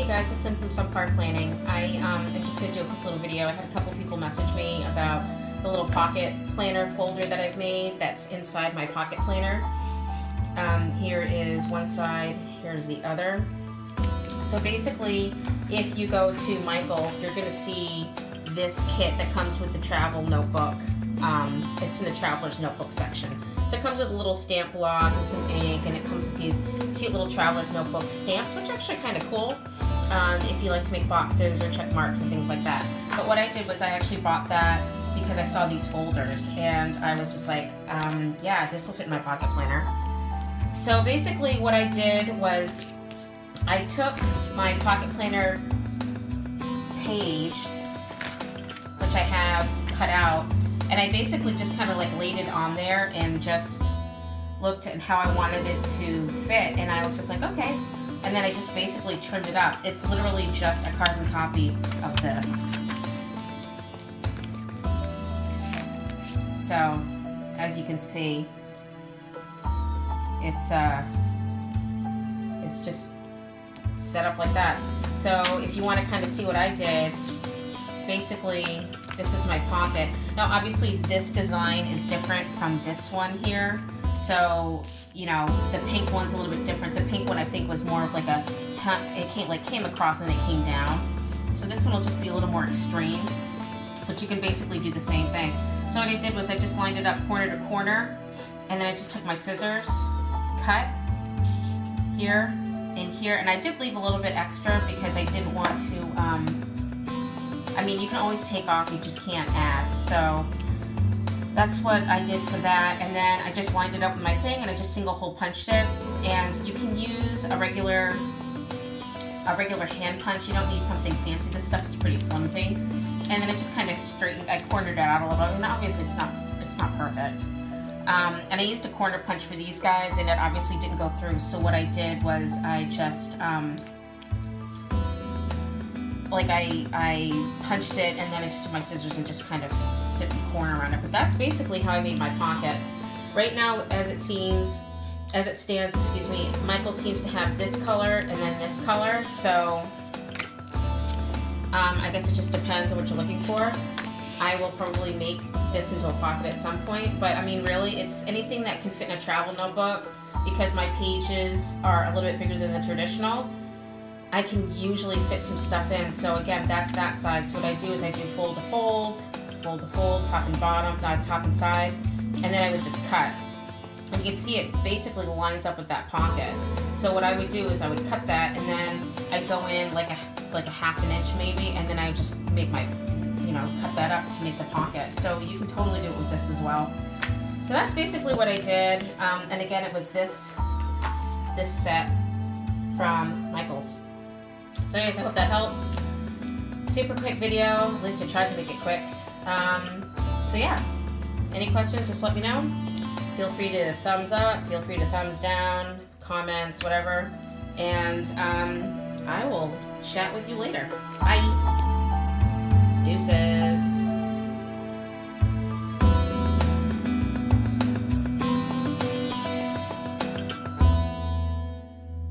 Hey guys, it's in from Subpar Planning. I'm just going to do a quick little video. I had a couple people message me about the little pocket planner folder that I've made that's inside my pocket planner. Here is one side, here's the other. So basically, if you go to Michales, you're going to see this kit that comes with the travel notebook. It's in the traveler's notebook section. So it comes with a little stamp block and some ink, and it comes with these cute little traveler's notebook stamps, which are actually kind of cool if you like to make boxes or check marks and things like that. But what I did was I actually bought that because I saw these folders, and I was just like, yeah, this will fit in my pocket planner. So basically what I did was I took my pocket planner page, which I have cut out, and I basically just kind of like laid it on there and just looked at how I wanted it to fit, and I was just like, okay. And then I just basically trimmed it up. It's literally just a carbon copy of this. So, as you can see, it's just set up like that. So if you want to kind of see what I did, basically this is my pocket. Now obviously this design is different from this one here. So, you know, the pink one's a little bit different. The pink one I think was more of like a, it came across and it came down. So this one will just be a little more extreme, but you can basically do the same thing. So what I did was I just lined it up corner to corner, and then I just took my scissors, cut here and here, and I did leave a little bit extra because I didn't want to, I mean, you can always take off, you just can't add. So that's what I did for that, and then I just lined it up with my thing, and I just single hole punched it. And you can use a regular hand punch. You don't need something fancy. This stuff is pretty flimsy. And then it just kind of straightened. I cornered it out a little bit. And obviously it's not perfect. And I used a corner punch for these guys, and it obviously didn't go through. So what I did was I just like I punched it, and then I just took my scissors and just kind of fit the corner around it. But that's basically how I made my pockets. Right now, as it stands, excuse me, Michael seems to have this color and then this color. So I guess it just depends on what you're looking for. I will probably make this into a pocket at some point, but I mean, really, it's anything that can fit in a travel notebook. Because my pages are a little bit bigger than the traditional, I can usually fit some stuff in. So again, that's that side. So what I do is I do fold to fold, fold to fold, top and bottom, top and side, and then I would just cut. And you can see it basically lines up with that pocket. So what I would do is I would cut that, and then I'd go in like a half an inch maybe, and then I would just make my, you know, cut that up to make the pocket. So you can totally do it with this as well. So that's basically what I did. And again, it was this set from Michales. So anyways, I hope that helps. Super quick video, at least I tried to make it quick. So yeah, any questions, just let me know. Feel free to thumbs up, feel free to thumbs down, comments, whatever. And I will chat with you later. Bye. Deuces.